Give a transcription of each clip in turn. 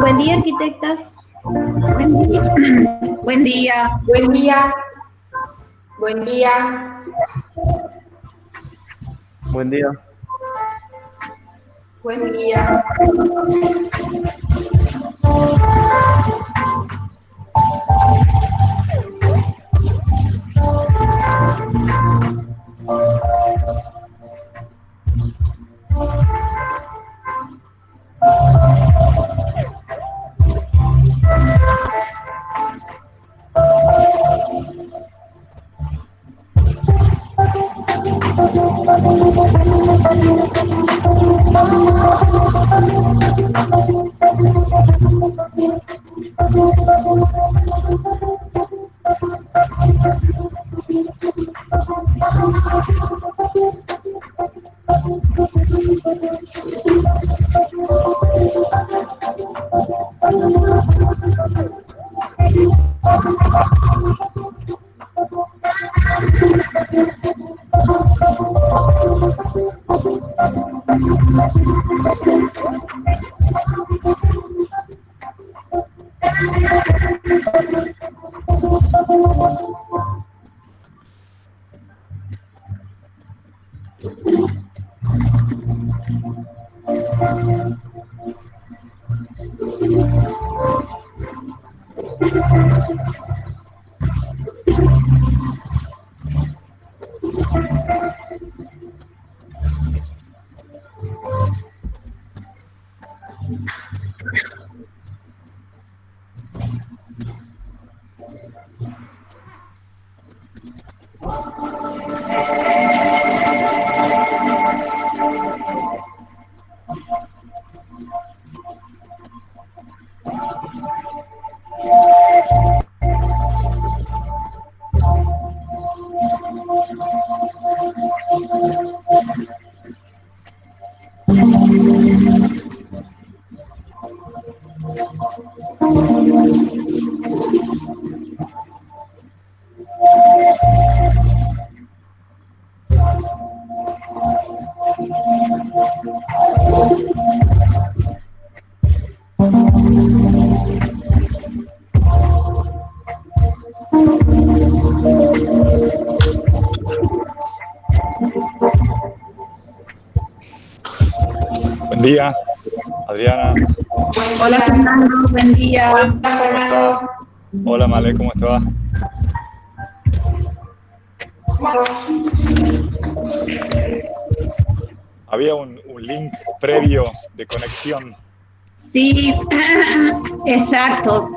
Buen día, arquitectas. Buen día. Buen día. Buen día. Buen día. Buen día. Buen día. Buen día, Adriana. Hola, Fernando. Buen día. Hola, ¿Cómo Fernando. estás? Hola, Male, ¿cómo te va? Había un link previo de conexión. Sí, exacto.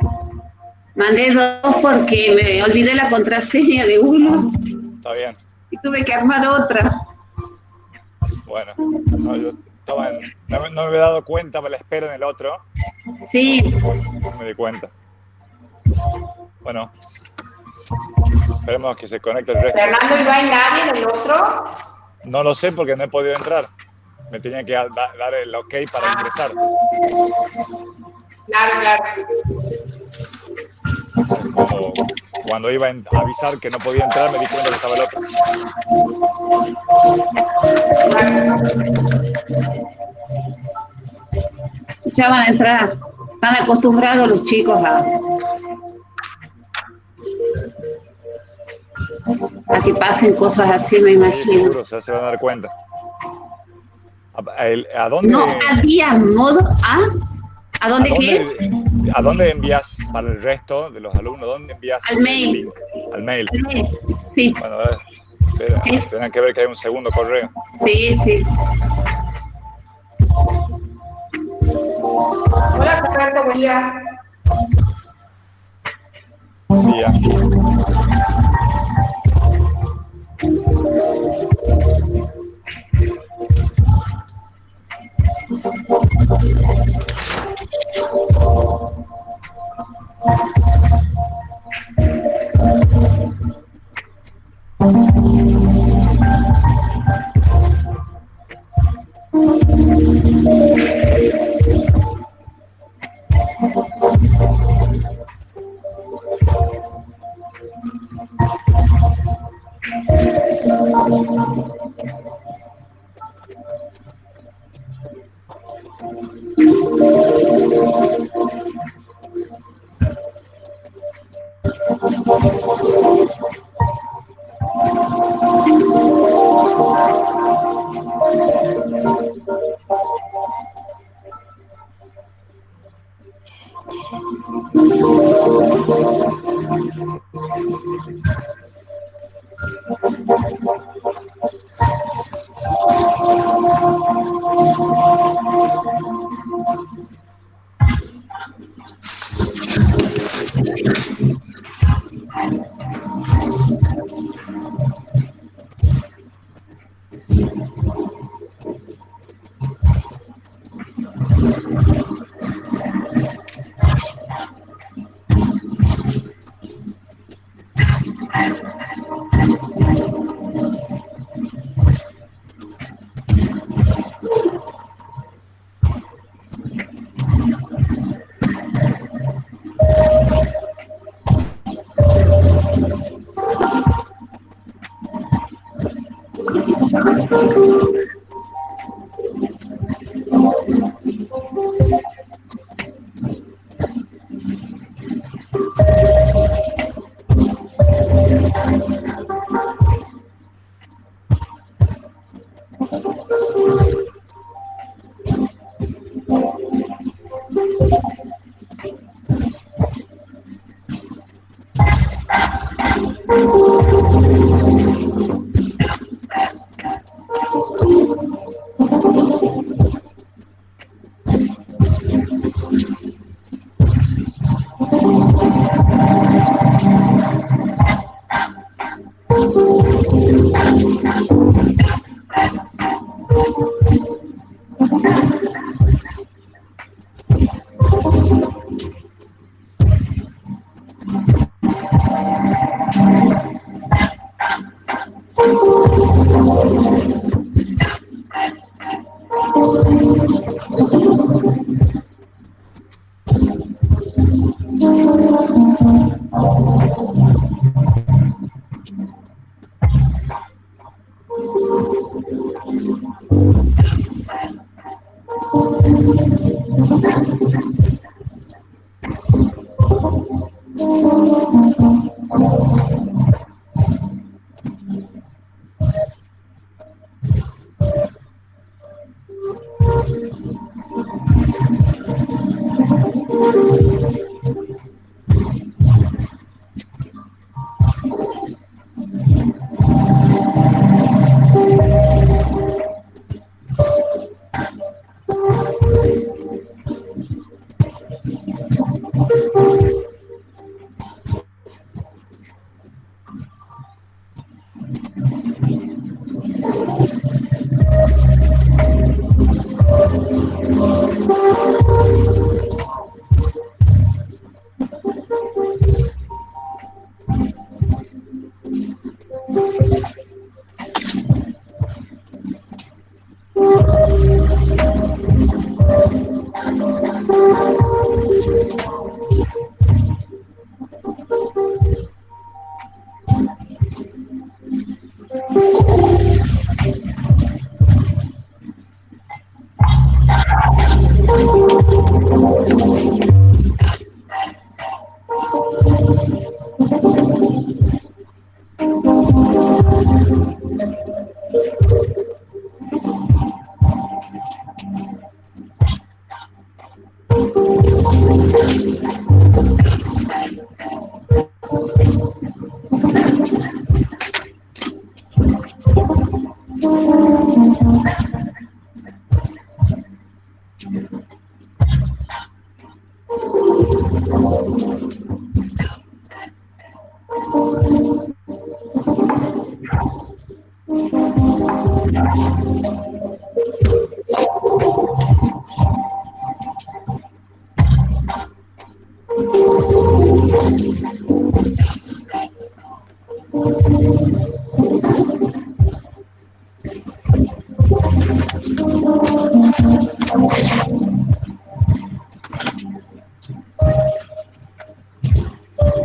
Mandé dos porque me olvidé la contraseña de uno Está bien. y tuve que armar otra. Bueno, no, yo no me había dado cuenta, me la espero en el otro. Sí, No me di cuenta. Bueno, esperemos que se conecte el resto. Fernando, ¿y no hay nadie en el otro? No lo sé porque no he podido entrar. Me tenían que dar el ok para ingresar. Claro, claro. Entonces, cuando iba a avisar que no podía entrar, me di cuenta que estaba el otro. ya van a entrar. Están acostumbrados los chicos a que pasen cosas así, me Sí, imagino. seguro, ya se van a dar cuenta. ¿A dónde, No había modo ¿a dónde qué? ¿a dónde envías para el resto de los alumnos? ¿Dónde envías Al el mail. link? Al mail. Al mail. Sí, Bueno, a ver, espera, sí, tendrán que ver que hay un segundo correo. sí, sí. Hola, Roberto, buen día. Buen día.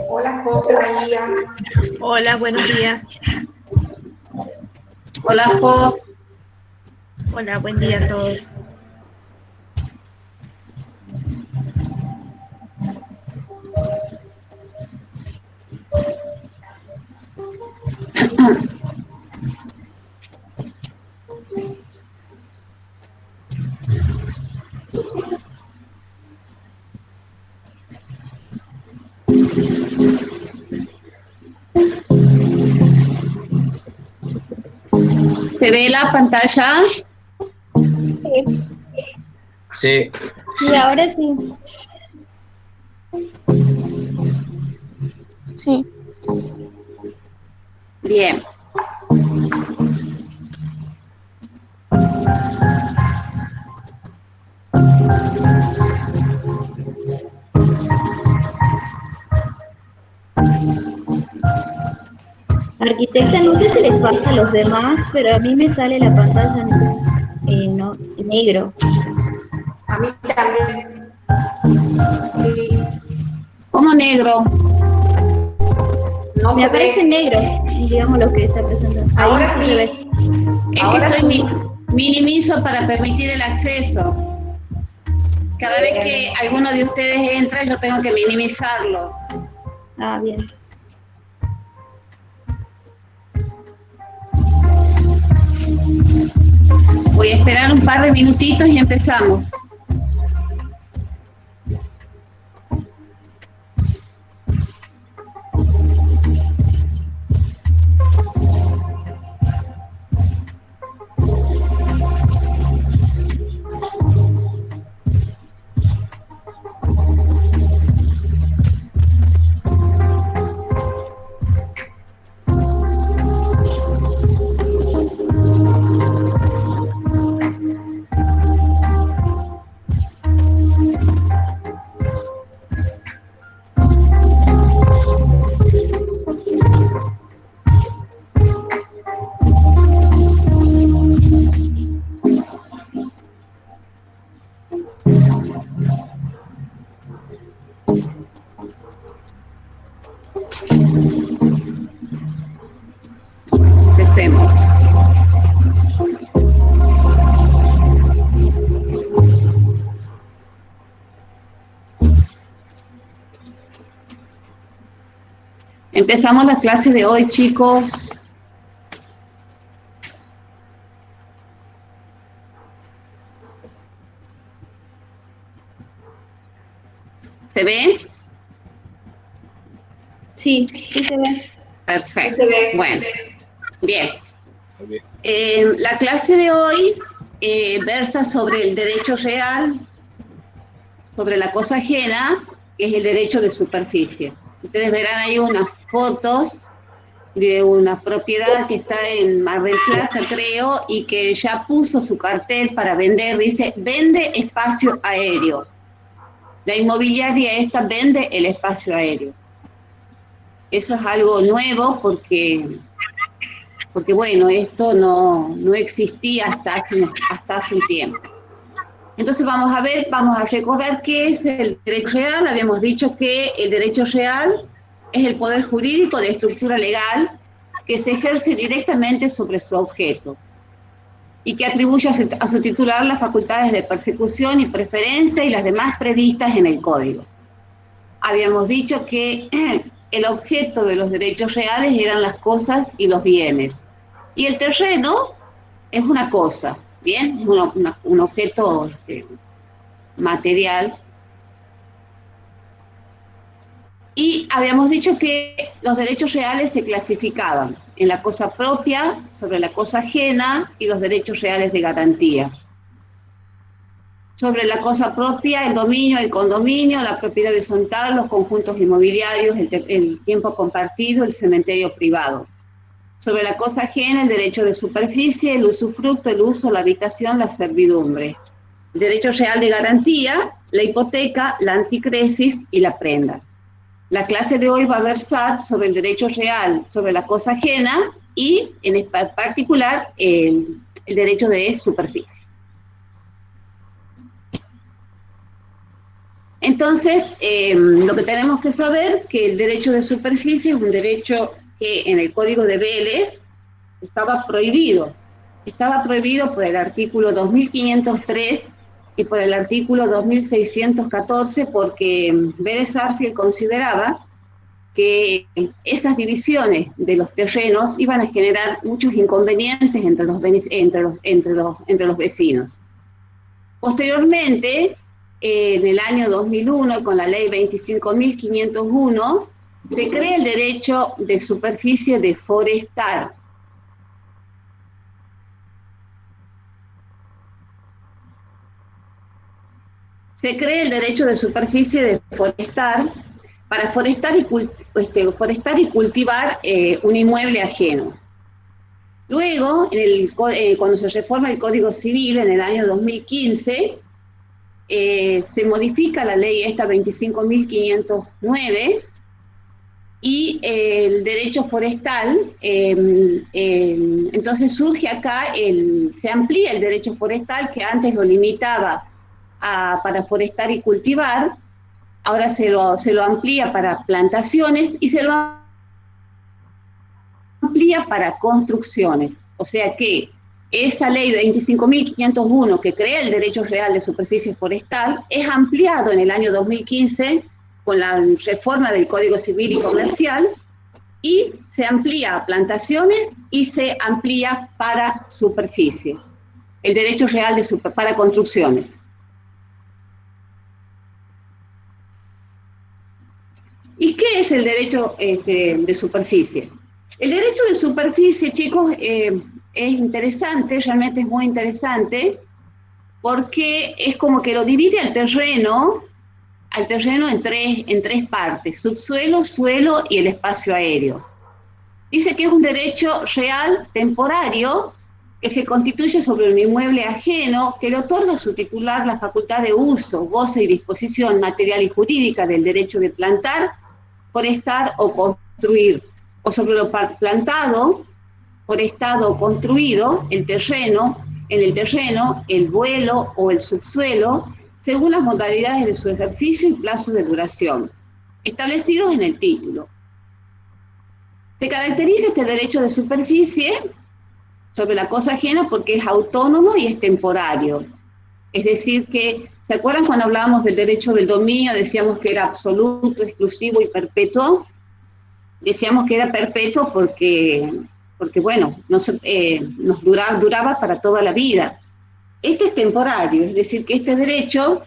Hola, José, buen día. Hola, buenos días. Hola, Jo. Hola, buen día a todos. ¿Se ve la pantalla? Sí, Sí, ahora sí. Sí. Bien. Arquitecta, no sé si les pasa a los demás, pero a mí me sale la pantalla en negro. A mí también. Sí, ¿Cómo negro? no Me se aparece en ve. negro, digamos lo que está presentando. Ahí Ahora sí sí. se ve. Es Ahora que sí. minimizo para permitir el acceso. Cada vez que alguno de ustedes entra, yo tengo que minimizarlo. Ah, bien. Voy a esperar un par de minutitos y empezamos. Empecemos. Empezamos la clase de hoy, chicos. ¿Se ve? Sí, sí se ve. Perfecto. Sí se ve. Bueno, bien. Muy bien. La clase de hoy versa sobre el derecho real, sobre la cosa ajena, que es el derecho de superficie. Ustedes verán ahí unas fotos de una propiedad que está en Mar del Plata, creo, y que ya puso su cartel para vender, dice, vende espacio aéreo. La inmobiliaria esta vende el espacio aéreo. Eso es algo nuevo porque bueno, esto no existía hasta hace un tiempo. Entonces vamos a recordar qué es el derecho real. Habíamos dicho que el derecho real es el poder jurídico de estructura legal que se ejerce directamente sobre su objeto y que atribuye a su titular las facultades de persecución y preferencia y las demás previstas en el Código. Habíamos dicho que el objeto de los derechos reales eran las cosas y los bienes. Y el terreno es una cosa, ¿bien? Es un objeto material. Y habíamos dicho que los derechos reales se clasificaban en la cosa propia, sobre la cosa ajena y los derechos reales de garantía. sobre la cosa propia, el dominio, el condominio, la propiedad horizontal, los conjuntos inmobiliarios, el tiempo compartido, el cementerio privado. Sobre la cosa ajena, el derecho de superficie, el usufructo, el uso, la habitación, la servidumbre. El derecho real de garantía, la hipoteca, la anticresis y la prenda. La clase de hoy va a versar sobre el derecho real, sobre la cosa ajena y, en particular, el derecho de superficie. Entonces, lo que tenemos que saber que el derecho de superficie es un derecho que en el Código de Vélez estaba prohibido. Estaba prohibido por el artículo 2503 y por el artículo 2614 porque Vélez Sarsfield consideraba que esas divisiones de los terrenos iban a generar muchos inconvenientes entre los vecinos. Posteriormente, en el año 2001, con la ley 25.501, se crea el derecho de superficie de forestar. Se crea el derecho de superficie de forestar para forestar y cultivar un inmueble ajeno. Luego, cuando se reforma el Código Civil en el año 2015, se modifica la ley esta 25.509 y el derecho forestal, entonces surge acá, se amplía el derecho forestal que antes lo limitaba para forestar y cultivar, ahora se lo amplía para plantaciones y se lo amplía para construcciones. O sea que esa ley de 25.501 que crea el derecho real de superficie forestal es ampliado en el año 2015 con la reforma del Código Civil y Comercial y se amplía a plantaciones y se amplía para superficies. El derecho real para construcciones. ¿Y qué es el derecho de superficie? El derecho de superficie, chicos, es interesante, realmente es muy interesante, porque es como que lo divide al terreno en tres partes: subsuelo, suelo y el espacio aéreo. Dice que es un derecho real temporario que se constituye sobre un inmueble ajeno que le otorga a su titular la facultad de uso, goce y disposición material y jurídica del derecho de plantar, forestar o construir, o sobre lo plantado, forestado o construido, en el terreno, el vuelo o el subsuelo, según las modalidades de su ejercicio y plazo de duración, establecidos en el título. Se caracteriza este derecho de superficie sobre la cosa ajena porque es autónomo y es temporario. Es decir que, ¿se acuerdan cuando hablábamos del derecho del dominio? Decíamos que era absoluto, exclusivo y perpetuo. Decíamos que era perpetuo porque bueno, nos duraba para toda la vida. Este es temporario, es decir, que este derecho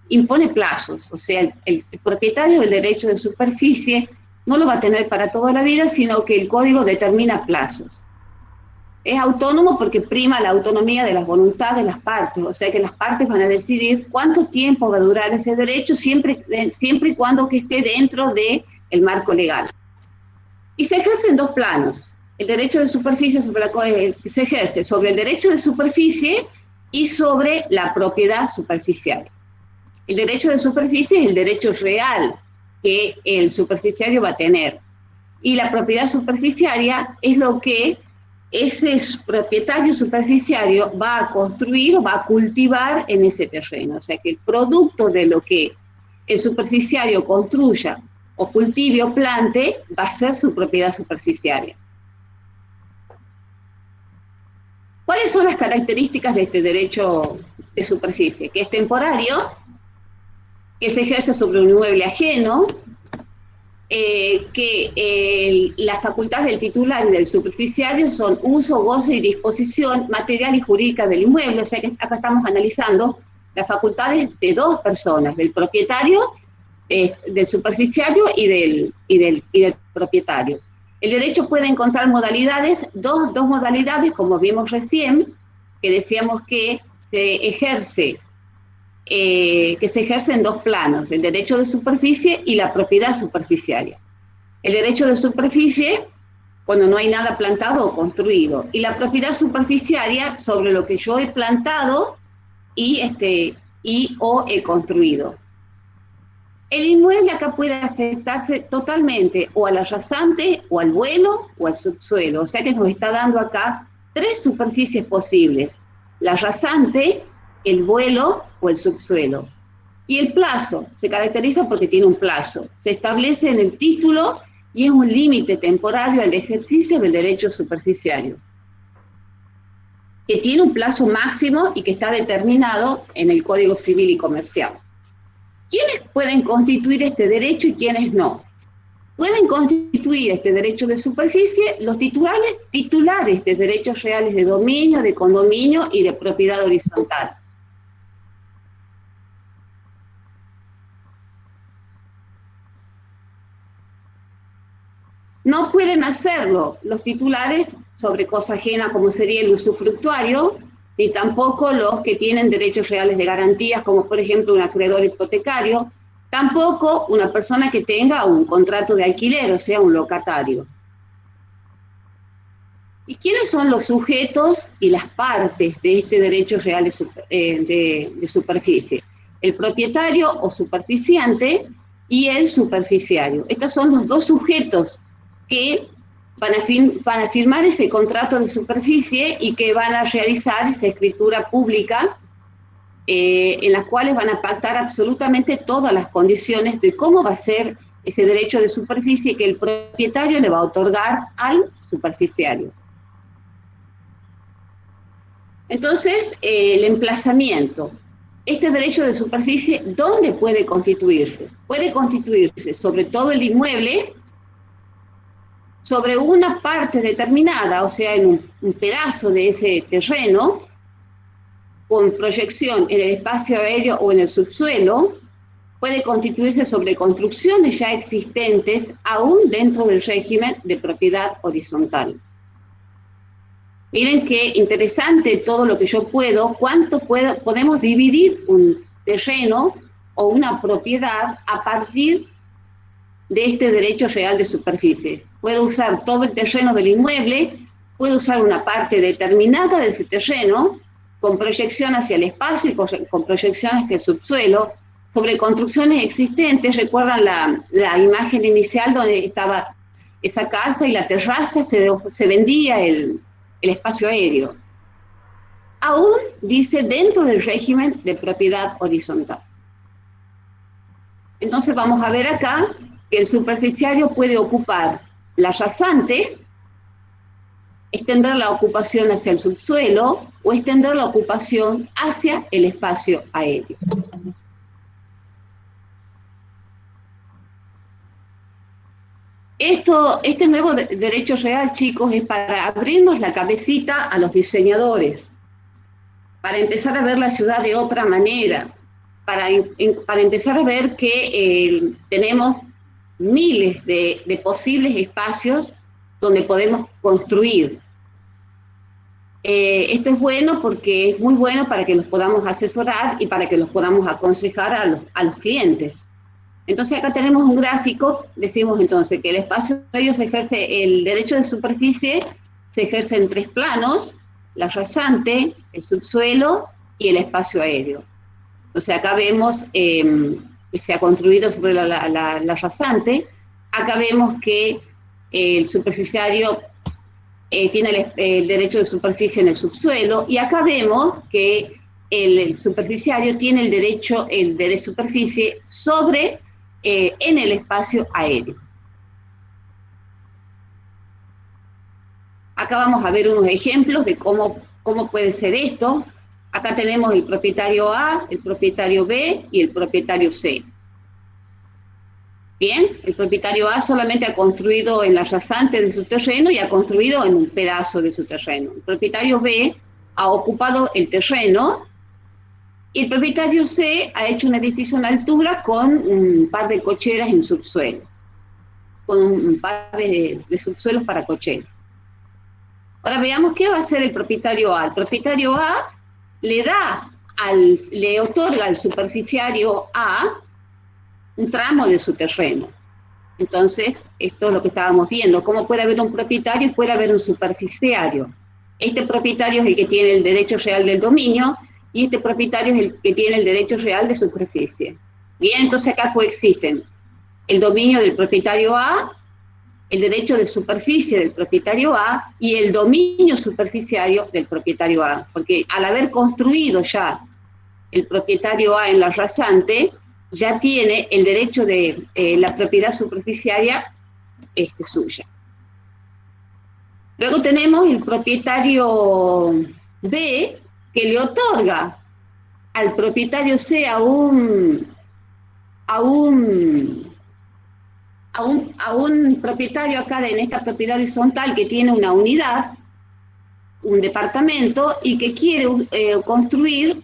impone plazos, o sea, el propietario del derecho de superficie no lo va a tener para toda la vida, sino que el código determina plazos. Es autónomo porque prima la autonomía de las voluntades de las partes, o sea que las partes van a decidir cuánto tiempo va a durar ese derecho, siempre y cuando que esté dentro del marco legal. Y se ejerce en dos planos. El derecho de superficie se ejerce sobre el derecho de superficie y sobre la propiedad superficial. El derecho de superficie es el derecho real que el superficiario va a tener. Y la propiedad superficiaria es lo que ese propietario superficiario va a construir o va a cultivar en ese terreno. O sea que el producto de lo que el superficiario construya o cultive o plante va a ser su propiedad superficiaria. ¿Cuáles son las características de este derecho de superficie? Que es temporario, que se ejerce sobre un inmueble ajeno, que las facultades del titular y del superficiario son uso, goce y disposición material y jurídica del inmueble. O sea que acá estamos analizando las facultades de dos personas, del propietario, del superficiario y del propietario. El derecho puede encontrar modalidades, dos modalidades, como vimos recién, que decíamos que se ejerce que se ejerce en dos planos, el derecho de superficie y la propiedad superficiaria. El derecho de superficie, cuando no hay nada plantado o construido, y la propiedad superficiaria sobre lo que yo he plantado o he construido. El inmueble acá puede afectarse totalmente o a la rasante, o al vuelo, o al subsuelo. O sea que nos está dando acá tres superficies posibles: la rasante, el vuelo o el subsuelo. Y el plazo se caracteriza porque tiene un plazo. Se establece en el título y es un límite temporario al ejercicio del derecho superficiario, que tiene un plazo máximo y que está determinado en el Código Civil y Comercial. ¿Quiénes pueden constituir este derecho y quiénes no? Pueden constituir este derecho de superficie los titulares de derechos reales de dominio, de condominio y de propiedad horizontal. No pueden hacerlo los titulares sobre cosa ajena, como sería el usufructuario, ni tampoco los que tienen derechos reales de garantías, como por ejemplo un acreedor hipotecario, tampoco una persona que tenga un contrato de alquiler, o sea, un locatario. ¿Y quiénes son los sujetos y las partes de este derecho real de superficie? El propietario o superficiante y el superficiario. Estos son los dos sujetos que van a firmar ese contrato de superficie y que van a realizar esa escritura pública en las cuales van a pactar absolutamente todas las condiciones de cómo va a ser ese derecho de superficie que el propietario le va a otorgar al superficiario. Entonces, el emplazamiento. Este derecho de superficie, ¿dónde puede constituirse? Puede constituirse sobre todo el inmueble, sobre una parte determinada, o sea, en un pedazo de ese terreno, con proyección en el espacio aéreo o en el subsuelo. Puede constituirse sobre construcciones ya existentes, aún dentro del régimen de propiedad horizontal. Miren qué interesante todo lo que yo puedo, podemos dividir un terreno o una propiedad a partir de este derecho real de superficie. Puedo usar todo el terreno del inmueble, puedo usar una parte determinada de ese terreno, con proyección hacia el espacio y con proyección hacia el subsuelo, sobre construcciones existentes. ¿Recuerdan la imagen inicial donde estaba esa casa y la terraza? Se vendía el espacio aéreo. Aún dice dentro del régimen de propiedad horizontal. Entonces vamos a ver acá que el superficiario puede ocupar la rasante, extender la ocupación hacia el subsuelo o extender la ocupación hacia el espacio aéreo. Este nuevo derecho real, chicos, es para abrirnos la cabecita a los diseñadores, para empezar a ver la ciudad de otra manera, para empezar a ver que tenemos miles de posibles espacios donde podemos construir. Esto es bueno porque es muy bueno para que los podamos asesorar y para que los podamos aconsejar a los clientes. Entonces acá tenemos un gráfico, decimos entonces que el espacio aéreo se ejerce, el derecho de superficie se ejerce en tres planos: la rasante, el subsuelo y el espacio aéreo. Entonces acá vemos que se ha construido sobre la rasante. Acá vemos que el superficiario tiene el derecho de superficie en el subsuelo, y acá vemos que el superficiario tiene el derecho de superficie sobre en el espacio aéreo. Acá vamos a ver unos ejemplos de cómo puede ser esto. Acá tenemos el propietario A, el propietario B y el propietario C. Bien, el propietario A solamente ha construido en la rasante de su terreno y ha construido en un pedazo de su terreno. El propietario B ha ocupado el terreno y el propietario C ha hecho un edificio en altura con un par de cocheras en subsuelo, con un par de subsuelos para cocheras. Ahora veamos qué va a hacer el propietario A. El propietario A le da le otorga al superficiario A un tramo de su terreno. Entonces, esto es lo que estábamos viendo, cómo puede haber un propietario y puede haber un superficiario. Este propietario es el que tiene el derecho real del dominio y este propietario es el que tiene el derecho real de superficie. Bien, entonces acá coexisten el dominio del propietario A, el derecho de superficie del propietario A y el dominio superficiario del propietario A, porque al haber construido ya el propietario A en la rasante, ya tiene el derecho de la propiedad superficiaria suya. Luego tenemos el propietario B, que le otorga al propietario C a un propietario acá en esta propiedad horizontal que tiene una unidad, un departamento, y que quiere construir,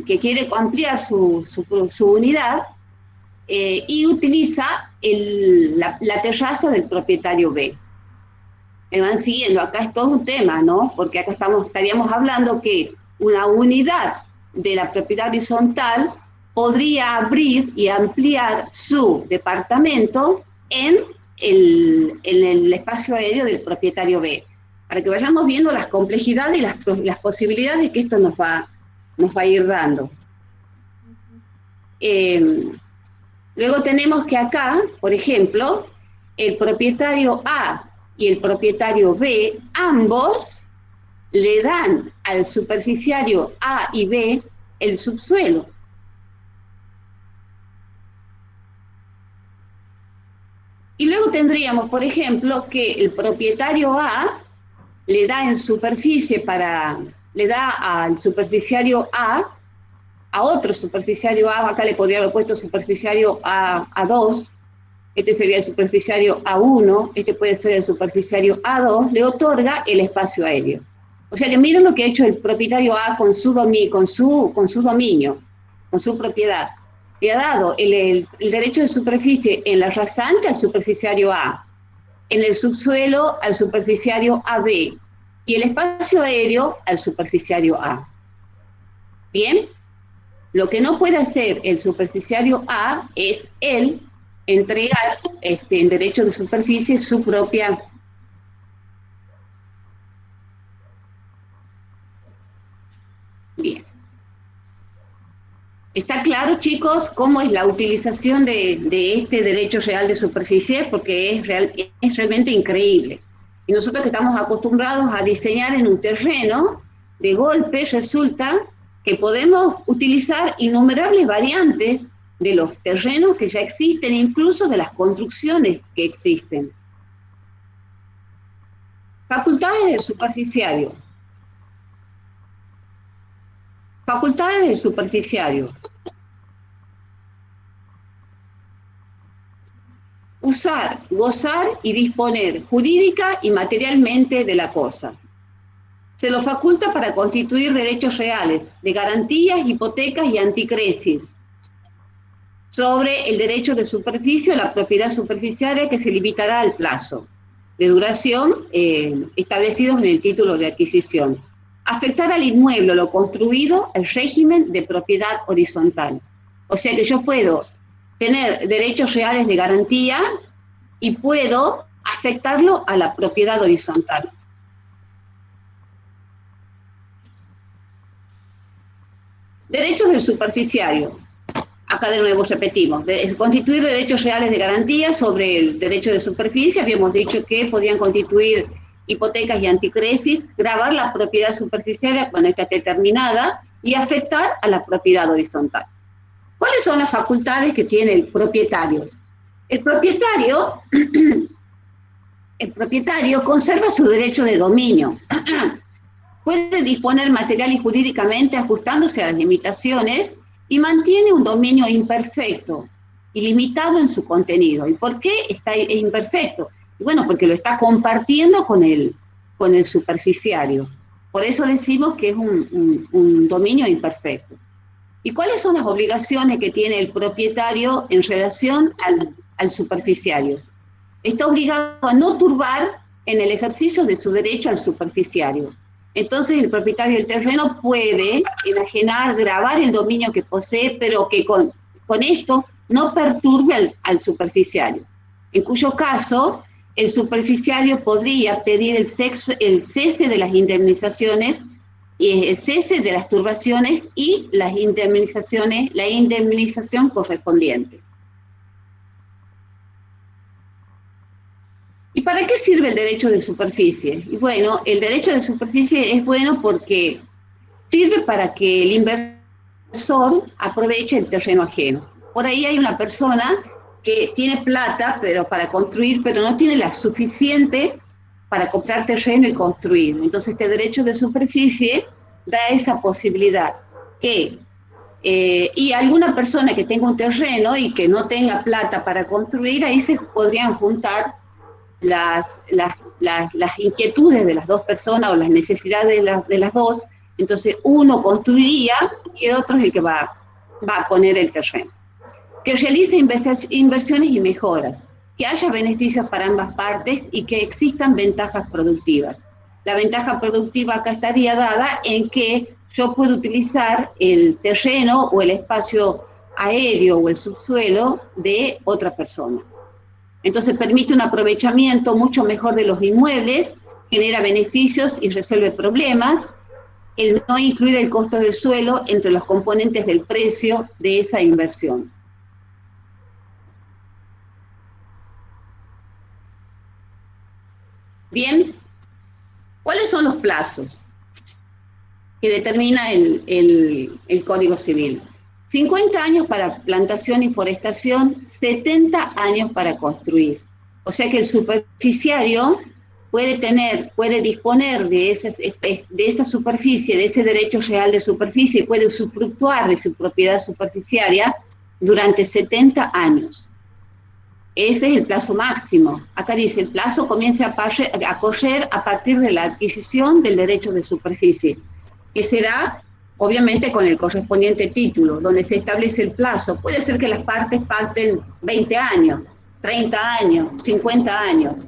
que quiere ampliar su unidad, y utiliza la terraza del propietario B. Me van siguiendo, acá es todo un tema, ¿no? Porque acá estaríamos hablando que una unidad de la propiedad horizontal podría abrir y ampliar su departamento en el espacio aéreo del propietario B, para que vayamos viendo las complejidades y las posibilidades que esto nos va a ir dando. Luego tenemos que acá, por ejemplo, el propietario A y el propietario B, ambos le dan al superficiario A y B el subsuelo. Y luego tendríamos, por ejemplo, que el propietario A le da en superficie le da al superficiario a otro superficiario A, acá le podría haber puesto superficiario A2, este sería el superficiario A1, este puede ser el superficiario A2, le otorga el espacio aéreo. O sea que miren lo que ha hecho el propietario A con su dominio, con su propiedad. Le ha dado el derecho de superficie en la rasante al superficiario A, en el subsuelo al superficiario AB y el espacio aéreo al superficiario A. ¿Bien? Lo que no puede hacer el superficiario A es él entregar en derecho de superficie su propia. Bien. ¿Está claro, chicos, cómo es la utilización de este derecho real de superficie? Porque es realmente increíble. Y nosotros que estamos acostumbrados a diseñar en un terreno, de golpe resulta que podemos utilizar innumerables variantes de los terrenos que ya existen, incluso de las construcciones que existen. Facultades del superficiario. Facultades del superficiario. Usar, gozar y disponer jurídica y materialmente de la cosa. Se lo faculta para constituir derechos reales, de garantías, hipotecas y anticresis, sobre el derecho de superficie o la propiedad superficiaria que se limitará al plazo de duración establecidos en el título de adquisición. Afectar al inmueble o lo construido el régimen de propiedad horizontal. O sea que yo puedo tener derechos reales de garantía y puedo afectarlo a la propiedad horizontal. Derechos del superficiario. Acá de nuevo repetimos, constituir derechos reales de garantía sobre el derecho de superficie. Habíamos dicho que podían constituir hipotecas y anticresis, gravar la propiedad superficiaria cuando esta esté terminada y afectar a la propiedad horizontal. ¿Cuáles son las facultades que tiene el propietario? El propietario conserva su derecho de dominio. Puede disponer material y jurídicamente ajustándose a las limitaciones y mantiene un dominio imperfecto y limitado en su contenido. ¿Y por qué está imperfecto? Bueno, porque lo está compartiendo con el superficiario. Por eso decimos que es un dominio imperfecto. ¿Y cuáles son las obligaciones que tiene el propietario en relación al superficiario? Está obligado a no turbar en el ejercicio de su derecho al superficiario. Entonces el propietario del terreno puede enajenar, gravar el dominio que posee, pero que con esto no perturbe al superficiario, en cuyo caso el superficiario podría pedir el cese de las indemnizaciones, el cese de las turbaciones y las indemnizaciones, la indemnización correspondiente. ¿Y para qué sirve el derecho de superficie? Y bueno, el derecho de superficie es bueno porque sirve para que el inversor aproveche el terreno ajeno. Por ahí hay una persona que tiene plata para construir, pero no tiene la suficiente para comprar terreno y construir. Entonces este derecho de superficie da esa posibilidad y alguna persona que tenga un terreno y que no tenga plata para construir, ahí se podrían juntar las inquietudes de las dos personas o las necesidades de las dos. Entonces uno construiría y el otro es el que va a poner el terreno. Que realice inversiones y mejoras, que haya beneficios para ambas partes y que existan ventajas productivas. La ventaja productiva acá estaría dada en que yo puedo utilizar el terreno o el espacio aéreo o el subsuelo de otra persona. Entonces permite un aprovechamiento mucho mejor de los inmuebles, genera beneficios y resuelve problemas. El no incluir el costo del suelo entre los componentes del precio de esa inversión. Bien, ¿cuáles son los plazos que determina el Código Civil? 50 años para plantación y forestación, 70 años para construir. O sea que el superficiario puede disponer de esa superficie, de ese derecho real de superficie, puede usufructuar de su propiedad superficiaria durante 70 años. Ese es el plazo máximo. Acá dice, el plazo comienza a correr a partir de la adquisición del derecho de superficie, que será, obviamente, con el correspondiente título, donde se establece el plazo. Puede ser que las partes pacten 20 años, 30 años, 50 años.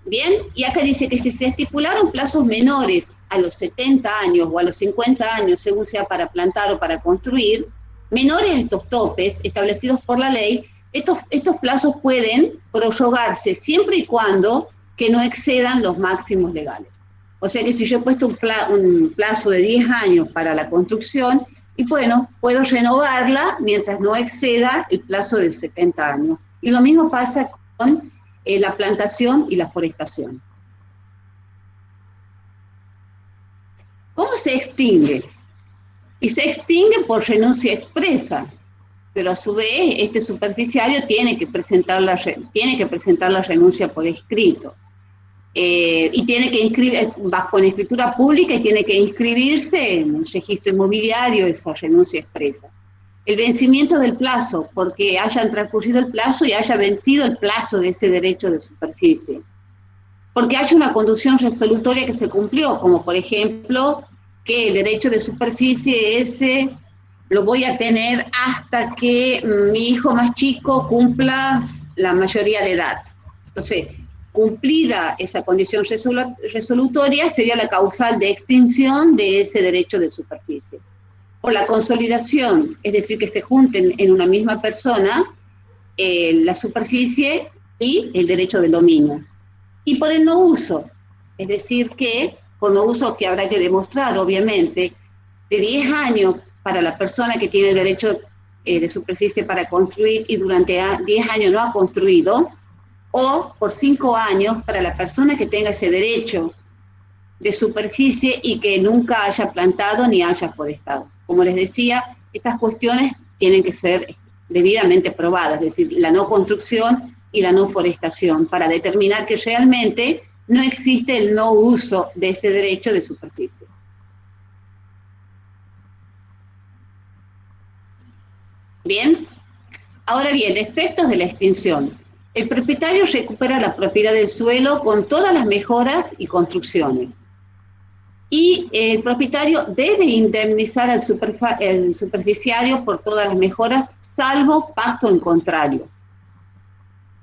Bien, y acá dice que si se estipularon plazos menores a los 70 años o a los 50 años, según sea para plantar o para construir, menores a estos topes establecidos por la ley, estos plazos pueden prorrogarse siempre y cuando que no excedan los máximos legales. O sea que si yo he puesto un plazo de 10 años para la construcción, y bueno, puedo renovarla mientras no exceda el plazo de 70 años. Y lo mismo pasa con la plantación y la forestación. ¿Cómo se extingue? Y se extingue por renuncia expresa, pero a su vez este superficiario tiene que presentar la renuncia por escrito. Y tiene que inscribir, bajo una escritura pública, y tiene que inscribirse en el registro inmobiliario esa renuncia expresa. El vencimiento del plazo, porque hayan transcurrido el plazo y haya vencido el plazo de ese derecho de superficie. Porque haya una conducción resolutoria que se cumplió, como por ejemplo, que el derecho de superficie ese lo voy a tener hasta que mi hijo más chico cumpla la mayoría de edad. Entonces, cumplida esa condición resolutoria, sería la causal de extinción de ese derecho de superficie. Por la consolidación, es decir, que se junten en una misma persona la superficie y el derecho del dominio. Y por el no uso, es decir, que por no uso que habrá que demostrar, obviamente, de 10 años para la persona que tiene el derecho de superficie para construir y durante 10 años no ha construido, o por 5 años para la persona que tenga ese derecho de superficie y que nunca haya plantado ni haya forestado. Como les decía, estas cuestiones tienen que ser debidamente probadas, es decir, la no construcción y la no forestación, para determinar que realmente no existe el no uso de ese derecho de superficie. Bien, ahora bien, efectos de la extinción. El propietario recupera la propiedad del suelo con todas las mejoras y construcciones. Y el propietario debe indemnizar al superficiario por todas las mejoras, salvo pacto en contrario.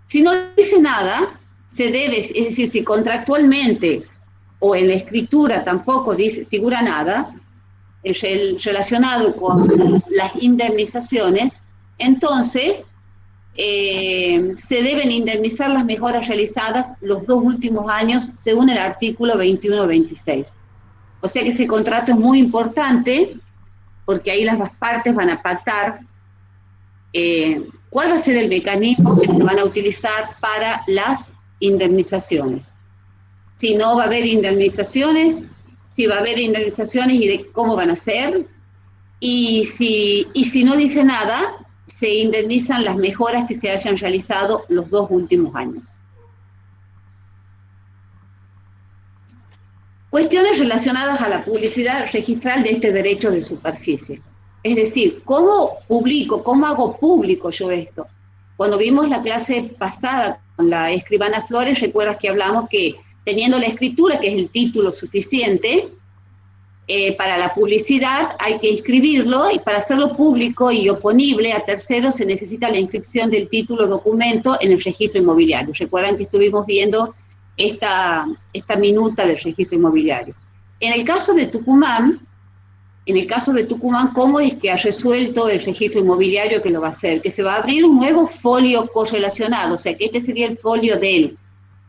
Si no dice nada, se debe, es decir, si contractualmente o en la escritura tampoco figura nada relacionado con las indemnizaciones, entonces se deben indemnizar las mejoras realizadas los 2 últimos años según el artículo 21-26. O sea que ese contrato es muy importante porque ahí las partes van a pactar cuál va a ser el mecanismo que se van a utilizar para las indemnizaciones. Si no va a haber indemnizaciones, si va a haber indemnizaciones y de cómo van a ser, y si no dice nada, se indemnizan las mejoras que se hayan realizado los 2 últimos años. Cuestiones relacionadas a la publicidad registral de este derecho de superficie. Es decir, ¿cómo publico, cómo hago público yo esto? Cuando vimos la clase pasada con la escribana Flores, recuerdas que hablamos que teniendo la escritura, que es el título suficiente, para la publicidad hay que inscribirlo, y para hacerlo público y oponible a terceros se necesita la inscripción del título documento en el registro inmobiliario. Recuerdan que estuvimos viendo esta minuta del registro inmobiliario. En el caso de Tucumán, ¿cómo es que ha resuelto el registro inmobiliario que lo va a hacer? Que se va a abrir un nuevo folio correlacionado, o sea que este sería el folio del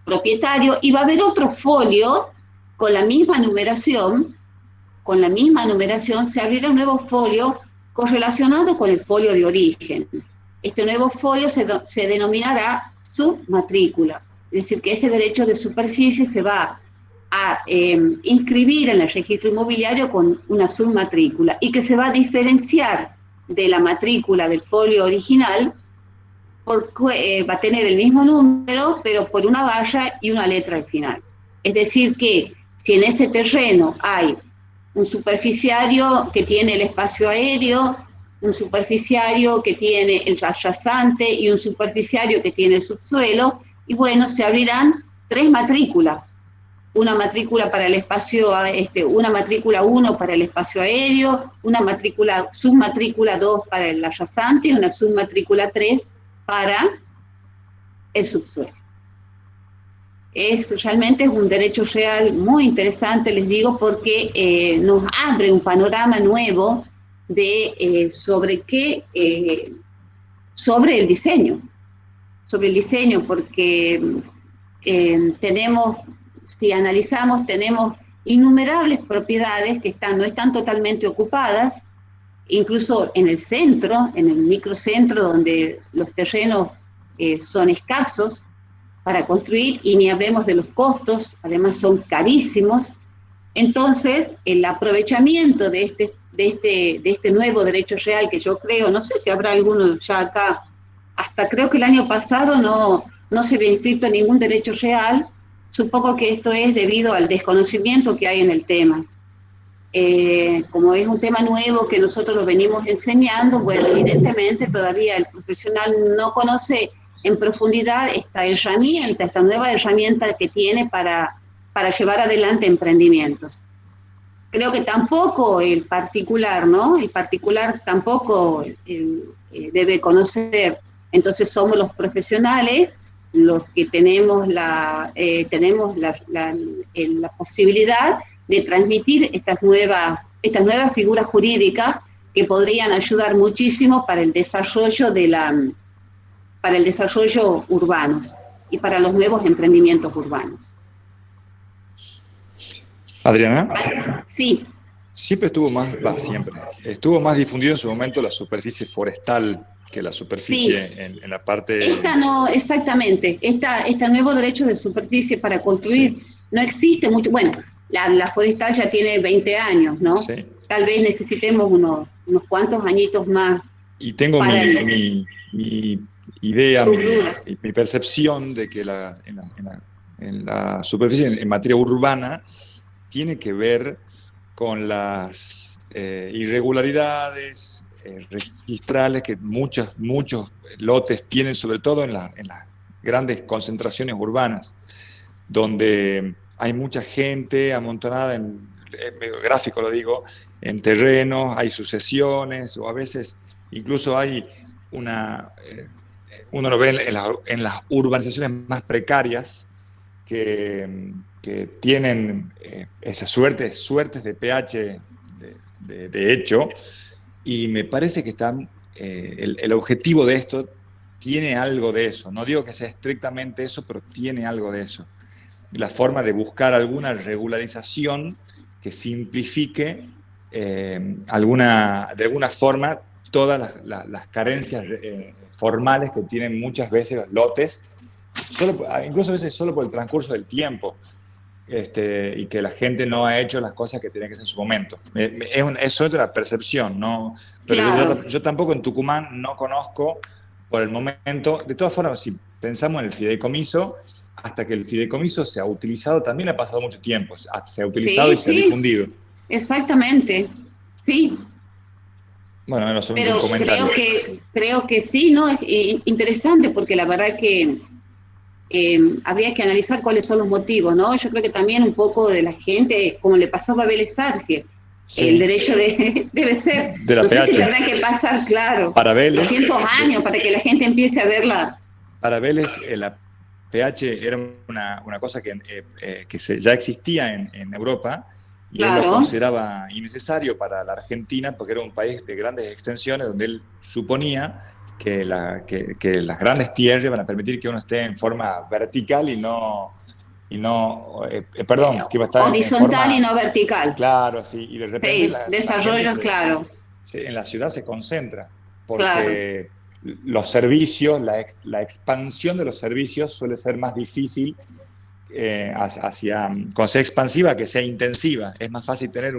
propietario, y va a haber otro folio con la misma numeración, se abrirá un nuevo folio correlacionado con el folio de origen. Este nuevo folio se denominará submatrícula, es decir, que ese derecho de superficie se va a inscribir en el registro inmobiliario con una submatrícula y que se va a diferenciar de la matrícula del folio original porque va a tener el mismo número, pero por una valla y una letra al final. Es decir, que si en ese terreno hay un superficiario que tiene el espacio aéreo, un superficiario que tiene el rasante y un superficiario que tiene el subsuelo, y bueno, se abrirán 3 matrículas. Una matrícula para el espacio, una matrícula 1 para el espacio aéreo, una submatrícula 2 para el rasante y una submatrícula 3 para el subsuelo. Realmente es un derecho real muy interesante, les digo, porque nos abre un panorama nuevo sobre el diseño, porque si analizamos, tenemos innumerables propiedades que no están totalmente ocupadas, incluso en el centro, en el microcentro, donde los terrenos son escasos para construir, y ni hablemos de los costos, además son carísimos. Entonces, el aprovechamiento de este nuevo derecho real, que yo creo, no sé si habrá alguno ya acá, hasta creo que el año pasado no se había inscrito ningún derecho real. Supongo que esto es debido al desconocimiento que hay en el tema. Como es un tema nuevo que nosotros lo venimos enseñando, bueno, evidentemente todavía el profesional no conoce en profundidad esta nueva herramienta que tiene para llevar adelante emprendimientos. Creo que tampoco el particular, ¿no? El particular tampoco debe conocer. Entonces somos los profesionales los que tenemos la posibilidad de transmitir estas nuevas figuras jurídicas que podrían ayudar muchísimo para el desarrollo urbano y para los nuevos emprendimientos urbanos. Adriana. Sí. Siempre estuvo más difundido en su momento la superficie forestal que la superficie sí. en la parte... Esta no, exactamente. Este nuevo derecho de superficie para construir sí. No existe mucho. Bueno, la forestal ya tiene 20 años, ¿no? Sí. Tal vez necesitemos unos cuantos añitos más. Y tengo mi idea, mi percepción de que en la superficie en materia urbana tiene que ver con las irregularidades registrales que muchos lotes tienen, sobre todo en las grandes concentraciones urbanas, donde hay mucha gente amontonada, en medio gráfico lo digo, en terrenos, hay sucesiones, o a veces incluso hay uno lo ve en las urbanizaciones más precarias, que que tienen esas suertes de pH de hecho, y me parece que están, el objetivo de esto tiene algo de eso. No digo que sea estrictamente eso, pero tiene algo de eso. La forma de buscar alguna regularización que simplifique de alguna forma todas las carencias formales que tienen muchas veces los lotes, incluso a veces solo por el transcurso del tiempo. Y que la gente no ha hecho las cosas que tenía que hacer en su momento. Es otra percepción, ¿no? Pero Claro. yo tampoco en Tucumán no conozco por el momento. De todas formas, si pensamos en el fideicomiso, hasta que el fideicomiso se ha utilizado, también ha pasado mucho tiempo. Se ha utilizado Sí, y se ha sí, difundido. exactamente. Sí, Bueno, era solamente un pero comentario. creo que sí, ¿no? Es interesante porque la verdad que habría que analizar cuáles son los motivos, ¿no? Yo creo que también un poco de la gente, como le pasó a Babel Sarge, el Sí, derecho debe ser, de la no sé si PH. tendrá que pasar, claro, Para Vélez, 200 años para que la gente empiece a verla. Para Vélez, la pH era una cosa que ya existía en Europa y él lo Claro, consideraba innecesario para la Argentina porque era un país de grandes extensiones donde él suponía que las grandes tierras van a permitir que uno esté en forma vertical perdón, que iba a estar en horizontal y forma, no vertical. claro, así, y de repente Sí, la gente desarrollo, claro, en la ciudad se concentra, claro. porque los servicios, la expansión de los servicios suele ser más difícil con sea expansiva que sea intensiva. Es más fácil tener,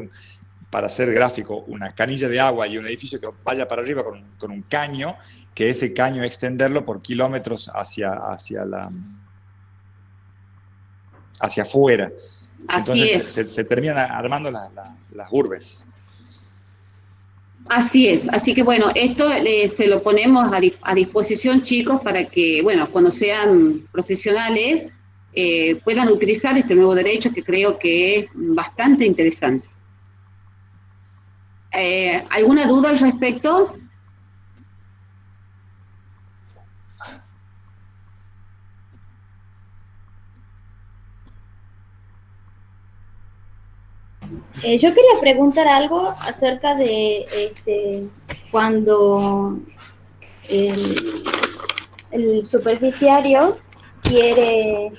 para ser gráfico, una canilla de agua y un edificio que vaya para arriba con un caño, que ese caño extenderlo por kilómetros hacia afuera. Así Entonces es. se terminan armando las urbes. Así es, así que bueno, esto se lo ponemos a disposición, chicos, para que, bueno, cuando sean profesionales puedan utilizar este nuevo derecho que creo que es bastante interesante. ¿Alguna duda al respecto? Yo quería preguntar algo acerca de cuando el, el superficiario quiere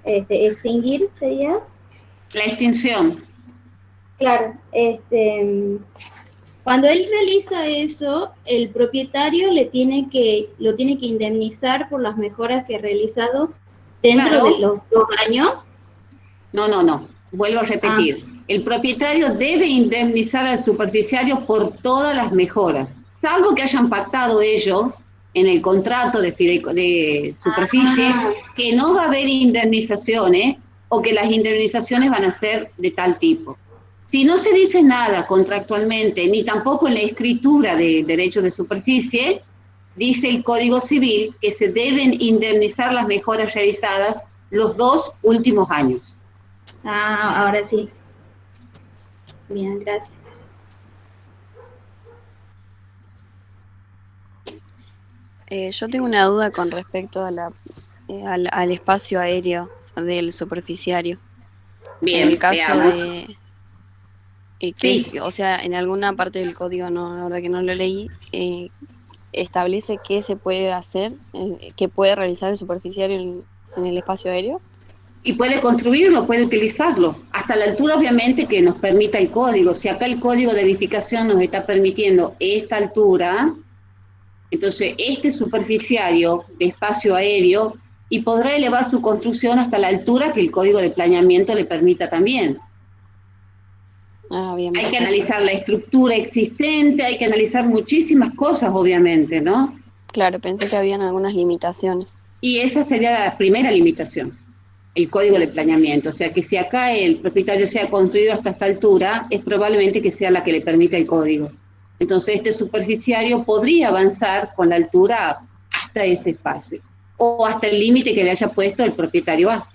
extinguir, sería. La extinción. Claro, cuando él realiza eso, el propietario lo tiene que indemnizar por las mejoras que ha realizado dentro de Claro, los 2 años. no, vuelvo a Ah, repetir. El propietario debe indemnizar al superficiario por todas las mejoras, salvo que hayan pactado ellos en el contrato de superficie ah, que no va a haber indemnizaciones o que las indemnizaciones van a ser de tal tipo. Si no se dice nada contractualmente, ni tampoco en la escritura de derechos de superficie, dice el Código Civil que se deben indemnizar las mejoras realizadas los 2 últimos años. ahora sí. Bien, gracias. Yo tengo una duda con respecto a al espacio aéreo del superficiario. En el Bien, caso veamos. de Sí, o sea, en alguna parte del código, no, la verdad que no lo leí, establece qué se puede hacer, qué puede realizar el superficiario en el espacio aéreo. y puede construirlo, puede utilizarlo, hasta la altura obviamente que nos permita el código. Si acá el código de edificación nos está permitiendo esta altura, entonces este superficiario de espacio aéreo y podrá elevar su construcción hasta la altura que el código de planeamiento le permita también. Ah, bien, Hay que perfecto. analizar la estructura existente, hay que analizar muchísimas cosas, obviamente, ¿no? Claro, pensé que habían algunas limitaciones. Y esa sería la primera limitación, el código de planeamiento. O sea que si acá el propietario se ha construido hasta esta altura, es probablemente que sea la que le permita el código. Entonces este superficiario podría avanzar con la altura hasta ese espacio, o hasta el límite que le haya puesto el propietario A.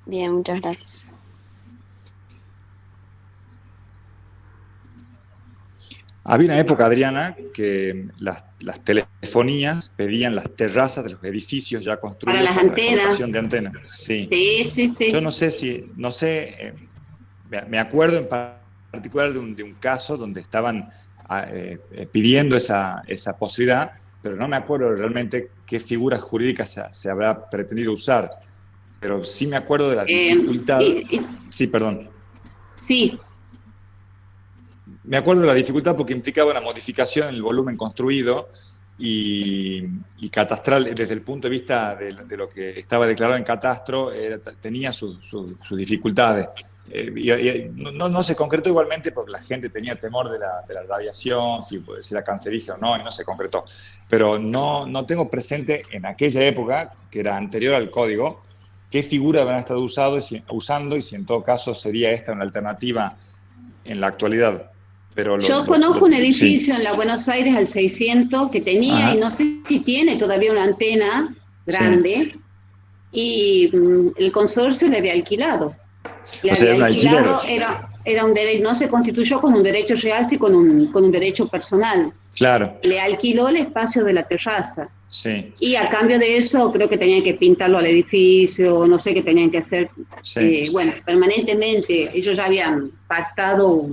Bien, muchas gracias. Había una época, Adriana, que las telefonías pedían las terrazas de los edificios ya construidos Para las para la antenas. colocación de antenas. Sí. Sí. Yo no sé, me acuerdo en particular de un caso donde estaban pidiendo esa posibilidad, pero no me acuerdo realmente qué figuras jurídicas se habrá pretendido usar. Pero sí me acuerdo de la dificultad. Sí, perdón. Sí. Me acuerdo de la dificultad porque implicaba una modificación en el volumen construido y catastral, desde el punto de vista de lo que estaba declarado en catastro, tenía sus dificultades. No se concretó igualmente porque la gente tenía temor de la radiación, si era cancerígeno o no, y no se concretó. Pero no tengo presente en aquella época, que era anterior al código, qué figura habían estado usando y si en todo caso sería esta una alternativa en la actualidad. Pero Yo conozco un edificio sí. en la Buenos Aires al 600 que tenía, Ajá. y no sé si tiene todavía una antena grande, Sí. y el consorcio le había alquilado. Le O sea, había era un alquiler. alquilado, era un derecho, no se constituyó con un derecho real, sino con un derecho personal. Claro. Le alquiló el espacio de la terraza. Sí. Y a cambio de eso, creo que tenían que pintarlo al edificio, no sé qué tenían que hacer. Sí. Bueno, permanentemente, ellos ya habían pactado.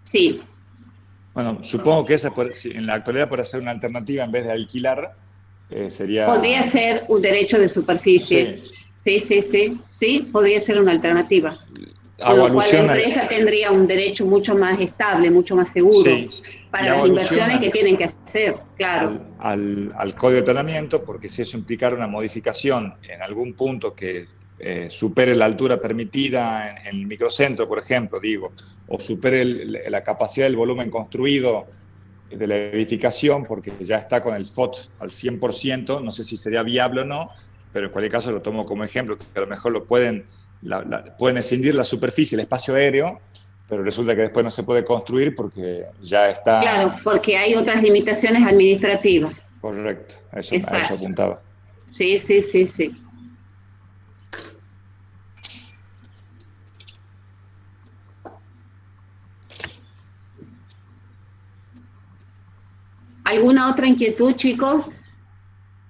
Sí. Bueno, supongo que esa en la actualidad, por hacer una alternativa en vez de alquilar, sería... Podría ser un derecho de superficie. Sí. Sí, podría ser una alternativa. Con Hago lo cual la alusión empresa tendría un derecho mucho más estable, mucho más seguro, sí, para las inversiones que tienen que hacer, claro. al Código de Planeamiento, porque si eso implicara una modificación en algún punto que supere la altura permitida en el microcentro, por ejemplo, digo, o supere la capacidad del volumen construido de la edificación, porque ya está con el FOT al 100%, no sé si sería viable o no, pero en cualquier caso lo tomo como ejemplo, que a lo mejor lo pueden escindir la superficie, el espacio aéreo, pero resulta que después no se puede construir porque ya está... Claro, porque hay otras limitaciones administrativas. Correcto, a eso apuntaba. Sí. ¿Alguna otra inquietud, chicos?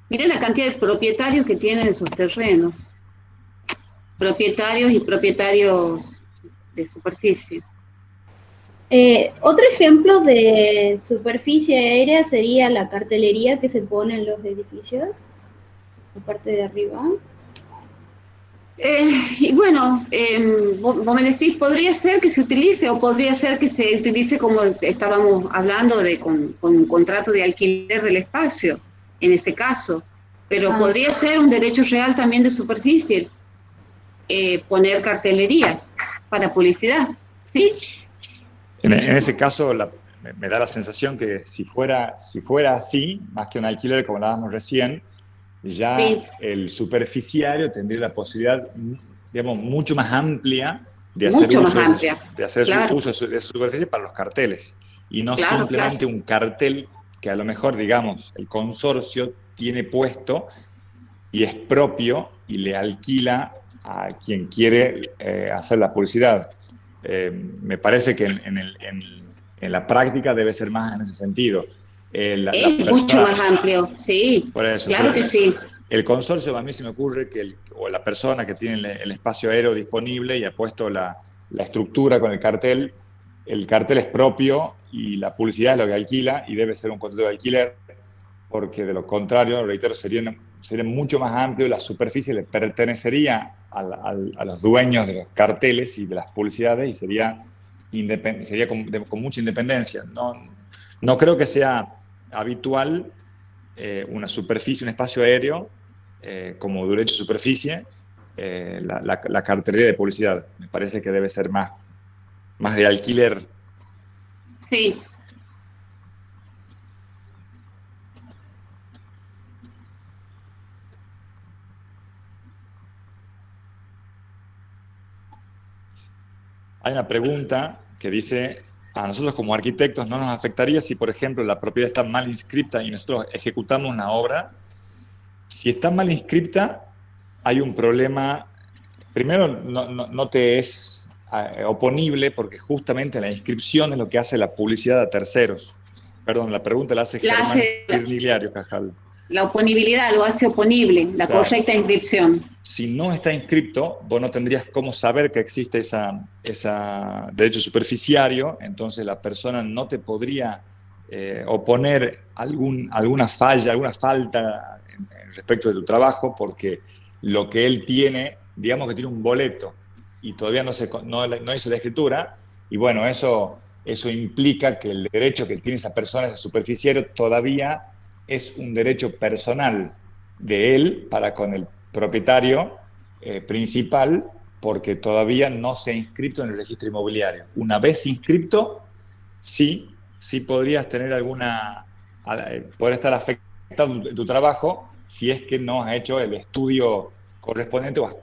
Miren la cantidad de propietarios que tienen esos terrenos. Propietarios y propietarios de superficie. Otro ejemplo de superficie aérea sería la cartelería que se pone en los edificios, la parte de arriba. Y bueno, vos me decís, podría ser que se utilice o podría ser que se utilice como estábamos hablando con un contrato de alquiler del espacio, en este caso, pero podría ser un derecho real también de superficie, poner cartelería para publicidad, ¿sí? En ese caso me da la sensación que si fuera así, más que un alquiler como hablábamos recién, ya el superficiario tendría la posibilidad, digamos, mucho más amplia de hacer uso de su superficie para los carteles. Y no simplemente un cartel que a lo mejor, digamos, el consorcio tiene puesto y es propio y le alquila a quien quiere hacer la publicidad. Me parece que en la práctica debe ser más en ese sentido. Mucho más amplio, sí. Por eso, claro que sí. El consorcio, a mí se me ocurre o la persona que tiene el espacio aéreo disponible y ha puesto la estructura con el cartel es propio y la publicidad es lo que alquila y debe ser un contrato de alquiler, porque de lo contrario, reitero, sería mucho más amplio, la superficie le pertenecería a los dueños de los carteles y de las publicidades y sería con mucha independencia. No creo que sea habitual una superficie, un espacio aéreo como derecho de superficie, la cartelería de publicidad. Me parece que debe ser más de alquiler. Sí. Hay una pregunta que dice: a nosotros como arquitectos no nos afectaría si, por ejemplo, la propiedad está mal inscripta y nosotros ejecutamos una obra. Si está mal inscripta, hay un problema. Primero, no te es oponible porque justamente la inscripción es lo que hace la publicidad a terceros. Perdón, la pregunta la hace Germán Cirnigliario Cajal. La oponibilidad lo hace oponible, la correcta inscripción. Si no está inscripto, vos no tendrías cómo saber que existe esa derecho superficiario, entonces la persona no te podría oponer alguna falla, alguna falta respecto de tu trabajo, porque lo que él tiene, digamos que tiene un boleto y todavía no hizo la escritura, y bueno, eso implica que el derecho que tiene esa persona, ese superficiario, todavía es un derecho personal de él para con el propietario principal, porque todavía no se ha inscrito en el registro inmobiliario. Una vez inscrito, sí podrías tener poder estar afectado en tu trabajo si es que no has hecho el estudio correspondiente o has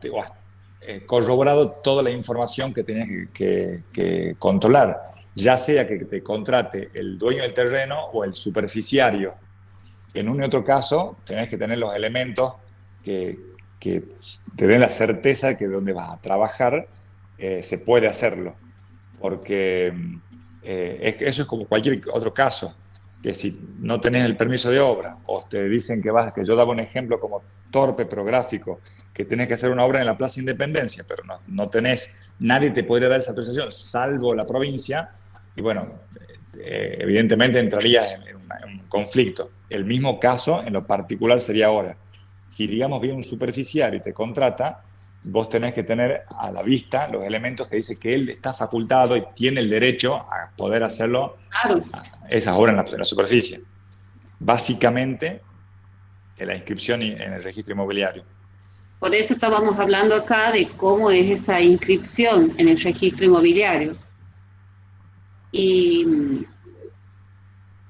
corroborado toda la información que tenías que controlar, ya sea que te contrate el dueño del terreno o el superficiario. En un y otro caso, tenés que tener los elementos que te den la certeza que donde vas a trabajar se puede hacerlo. Porque eso es como cualquier otro caso, que si no tenés el permiso de obra, o te dicen que yo daba un ejemplo como torpe pero gráfico, que tenés que hacer una obra en la Plaza Independencia, pero no tenés, nadie te podría dar esa autorización, salvo la provincia, y bueno, evidentemente entrarías en un conflicto. El mismo caso en lo particular sería ahora. Si, digamos, viene un superficiario y te contrata, vos tenés que tener a la vista los elementos que dice que él está facultado y tiene el derecho a poder hacerlo, esas obras en la superficie. Básicamente, en la inscripción en el registro inmobiliario. Por eso estábamos hablando acá de cómo es esa inscripción en el registro inmobiliario.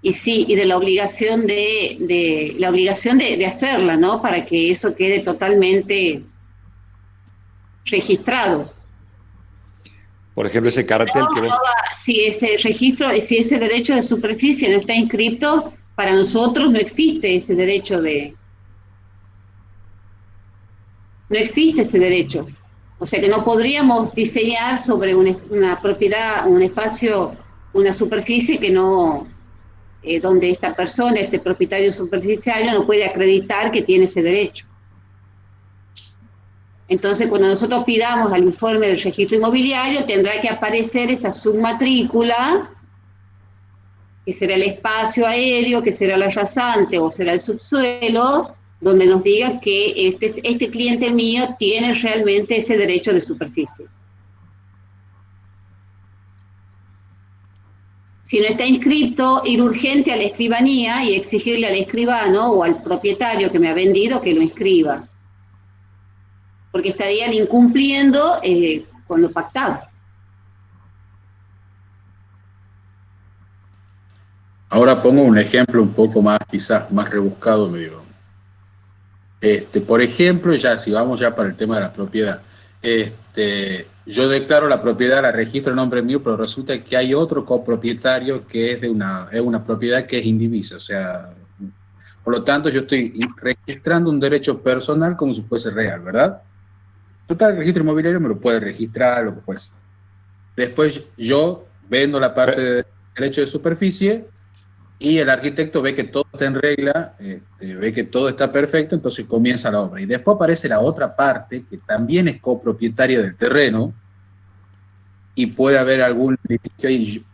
Y sí, y de la obligación de hacerla, ¿no? Para que eso quede totalmente registrado. Por ejemplo, ese cartel que vos... Si ese registro, si ese derecho de superficie no está inscrito, para nosotros no existe ese derecho no existe ese derecho. O sea que no podríamos diseñar sobre una propiedad, un espacio, una superficie que no... donde esta persona, este propietario superficial, no puede acreditar que tiene ese derecho. Entonces, cuando nosotros pidamos al informe del registro inmobiliario, tendrá que aparecer esa submatrícula, que será el espacio aéreo, que será la rasante o será el subsuelo, donde nos diga que este cliente mío tiene realmente ese derecho de superficie. Si no está inscrito, ir urgente a la escribanía y exigirle al escribano o al propietario que me ha vendido que lo inscriba. Porque estarían incumpliendo con lo pactado. Ahora pongo un ejemplo un poco más, quizás más rebuscado, medio. Por ejemplo, ya si vamos ya para el tema de la propiedad, yo declaro la propiedad, la registro en nombre mío, pero resulta que hay otro copropietario que es una propiedad que es indivisa, o sea, por lo tanto yo estoy registrando un derecho personal como si fuese real, ¿verdad? Total, el registro inmobiliario me lo puede registrar, lo que fuese. Después yo vendo la parte de derecho de superficie y el arquitecto ve que todo está en regla, ve que todo está perfecto, entonces comienza la obra. Y después aparece la otra parte, que también es copropietaria del terreno, y puede haber algún litigio ahí.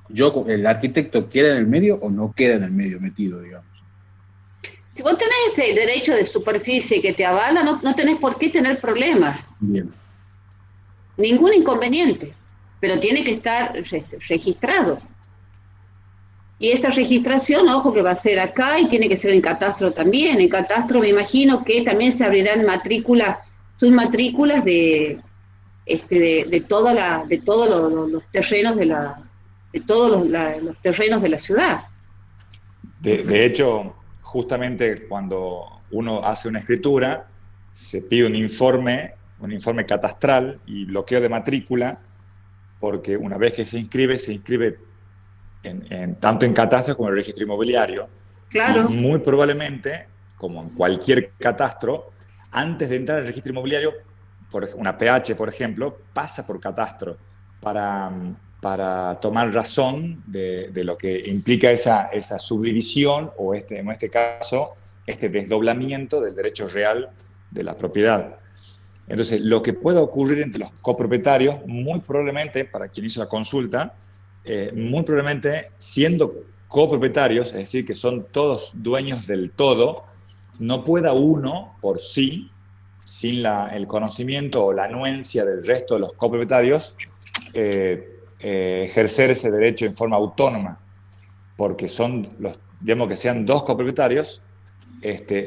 ¿El arquitecto queda en el medio o no queda en el medio metido, digamos? Si vos tenés ese derecho de superficie que te avala, no tenés por qué tener problemas. Bien. Ningún inconveniente, pero tiene que estar registrado. Y esa registración, ojo, que va a ser acá y tiene que ser en catastro también. En catastro me imagino que también se abrirán submatrículas de todos los terrenos los terrenos de la ciudad. De hecho, justamente cuando uno hace una escritura, se pide un informe catastral y bloqueo de matrícula, porque una vez que se inscribe tanto en catastro como en el registro inmobiliario. Claro. Y muy probablemente, como en cualquier catastro, antes de entrar al registro inmobiliario, una PH, por ejemplo, pasa por catastro. para tomar razón de lo que implica esa subdivisión o en este caso, este desdoblamiento del derecho real de la propiedad. Entonces, lo que pueda ocurrir entre los copropietarios, muy probablemente, para quien hizo la consulta, muy probablemente siendo copropietarios, es decir, que son todos dueños del todo, no pueda uno por sí, sin el conocimiento o la anuencia del resto de los copropietarios, ejercer ese derecho en forma autónoma, porque digamos que sean dos copropietarios,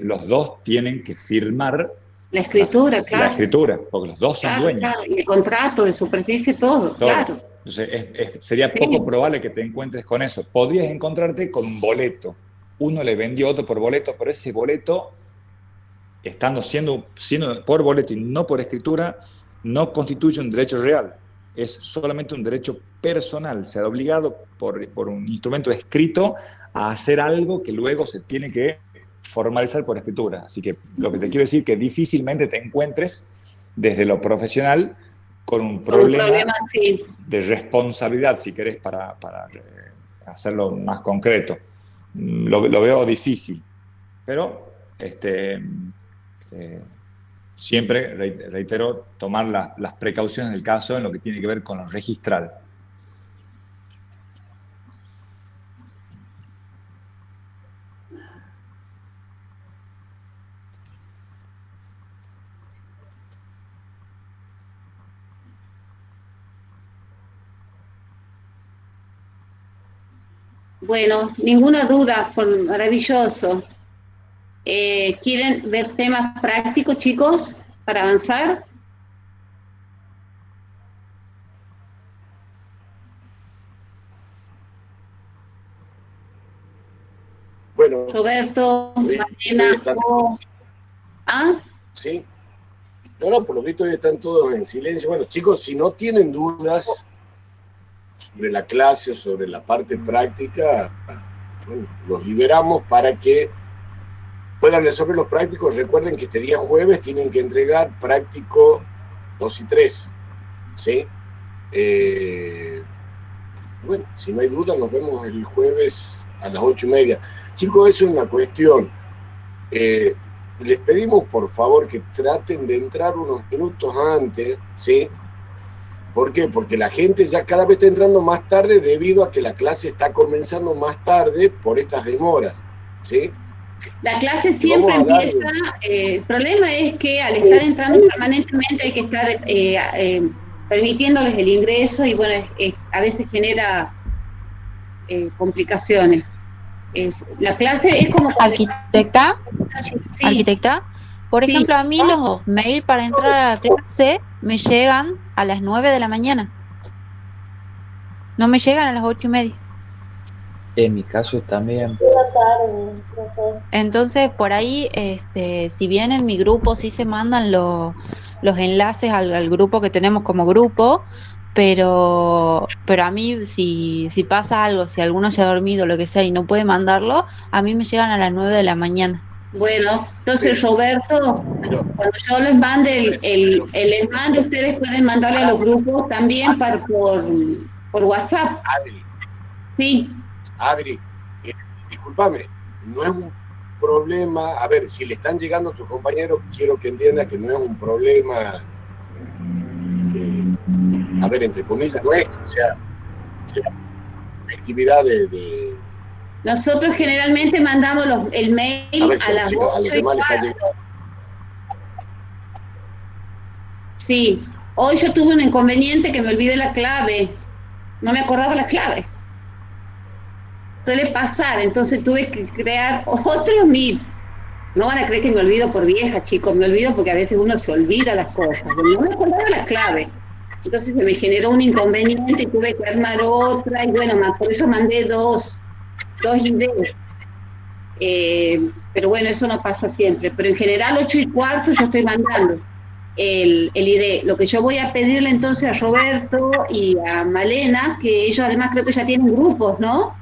los dos tienen que firmar la escritura, claro. La escritura, porque los dos son dueños. Claro, y el contrato de superficie, todo. Claro. Entonces, sería poco probable que te encuentres con eso. Podrías encontrarte con un boleto. Uno le vendió a otro por boleto, pero ese boleto, siendo por boleto y no por escritura, no constituye un derecho real. Es solamente un derecho personal. Se ha obligado por un instrumento escrito a hacer algo que luego se tiene que formalizar por escritura. Así que lo que te quiero decir es que difícilmente te encuentres desde lo profesional con un problema sí, de responsabilidad, si querés, para hacerlo más concreto. Lo veo difícil, pero siempre, reitero, tomar las precauciones del caso en lo que tiene que ver con lo registral. Bueno, ninguna duda, maravilloso. ¿Quieren ver temas prácticos, chicos, para avanzar? Bueno, Roberto, Marina, ¿ah? Sí. No, por lo visto hoy están todos en silencio. Bueno, chicos, si no tienen dudas sobre la clase o sobre la parte práctica, bueno, los liberamos para que puedan resolver los prácticos. Recuerden que este día jueves tienen que entregar práctico 2 y 3, ¿sí? Bueno, si no hay duda, nos vemos el jueves a las 8:30. Chicos, eso es una cuestión. Les pedimos, por favor, que traten de entrar unos minutos antes, ¿sí? ¿Por qué? Porque la gente ya cada vez está entrando más tarde debido a que la clase está comenzando más tarde por estas demoras, ¿sí? La clase siempre empieza, el problema es que al estar entrando permanentemente hay que estar permitiéndoles el ingreso y bueno, a veces genera complicaciones. La clase es como... Arquitecta, sí. Arquitecta, por ejemplo, a mí los mails para entrar a la clase me llegan a las 9 de la mañana. No me llegan a las 8:30. En mi caso también. Entonces, por ahí, si bien en mi grupo sí se mandan los enlaces al grupo que tenemos como grupo, pero a mí si pasa algo, si alguno se ha dormido, lo que sea, y no puede mandarlo, a mí me llegan a las 9 de la mañana. Bueno, entonces Roberto, cuando yo les mande el enlace, ustedes pueden mandarle a los grupos también por WhatsApp. Adri. Sí. Adri, discúlpame, no es un problema, a ver, si le están llegando a tus compañeros, quiero que entiendas que no es un problema, a ver, entre comillas, nuestro, o sea actividad de... Nosotros generalmente mandamos el mail a las 8:15. Sí, hoy yo tuve un inconveniente que me olvidé la clave, no me acordaba la clave. Suele pasar, entonces tuve que crear otro Meet. No van a creer que me olvido por vieja, chicos, me olvido porque a veces uno se olvida las cosas. No me acordaba la clave. Entonces se me generó un inconveniente y tuve que armar otra, y bueno, por eso mandé dos ideas. Pero bueno, eso no pasa siempre. Pero en general, 8:15 yo estoy mandando el ID. Lo que yo voy a pedirle entonces a Roberto y a Malena, que ellos además creo que ya tienen grupos, ¿no?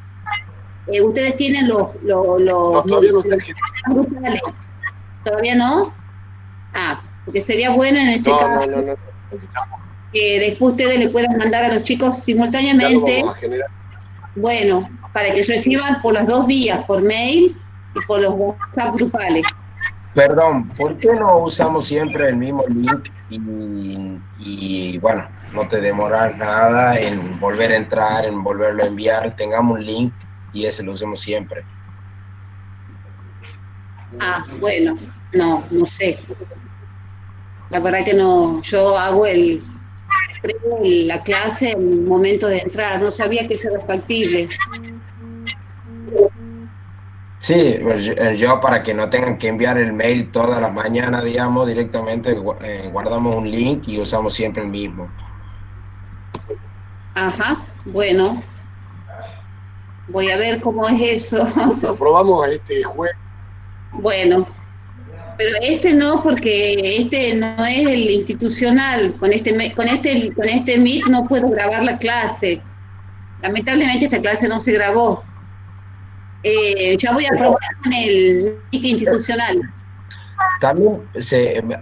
Ustedes tienen los todavía no están grupales. ¿Todavía no? Ah, porque sería bueno en ese caso. No. que después ustedes le puedan mandar a los chicos Ya lo simultáneamente. vamos a generar. Bueno, para que reciban por las dos vías, por mail y por los WhatsApp grupales. Perdón, ¿por qué no usamos siempre el mismo link y bueno, no te demoras nada en volver a entrar, en volverlo a enviar? Tengamos un link y ese lo usemos siempre. Ah, bueno, no sé. La verdad que no, yo hago la clase en el momento de entrar, no sabía que eso era factible. Sí, pues yo para que no tengan que enviar el mail todas las mañanas, digamos, directamente guardamos un link y usamos siempre el mismo. Ajá, bueno. Voy a ver cómo es eso. Lo probamos este jueves. Bueno, pero este no, porque este no es el institucional. Con este Meet no puedo grabar la clase. Lamentablemente esta clase no se grabó. Ya voy a probar con el Meet institucional. También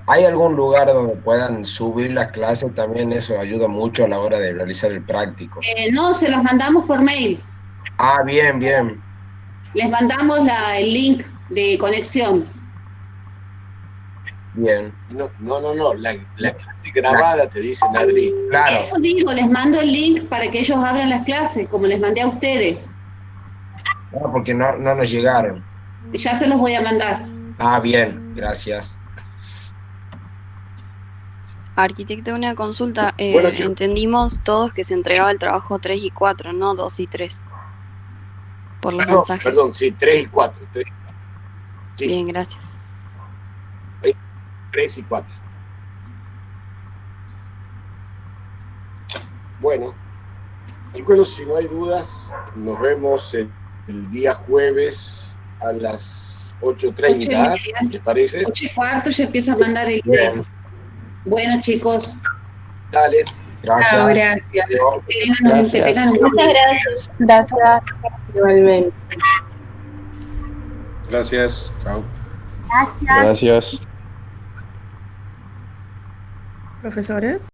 ¿hay algún lugar donde puedan subir las clases? También eso ayuda mucho a la hora de realizar el práctico. No, se los mandamos por mail. Ah, bien, bien. Les mandamos el link de conexión. Bien. No, la clase grabada te dicen, Adri. Claro. Eso digo, les mando el link para que ellos abran las clases, como les mandé a ustedes. No, porque no nos llegaron. Ya se los voy a mandar. Ah, bien, gracias. Arquitecto, una consulta. Bueno, yo- Entendimos todos que se entregaba el trabajo 3 y 4, no 2 y 3. Por los No, mensajes. perdón, sí, 3 y 4. Sí. Bien, gracias. 3 y 4. Bueno, chicos, si no hay dudas, nos vemos el día jueves a las 8:30, 8:30. ¿les parece? 8:15 ya empiezo a mandar el Bien. link. Bueno, chicos, Dale. Gracias. Chao, gracias. que tengan un Muchas gracias. Gracias. Igualmente. Gracias. Chao. Gracias. Profesores.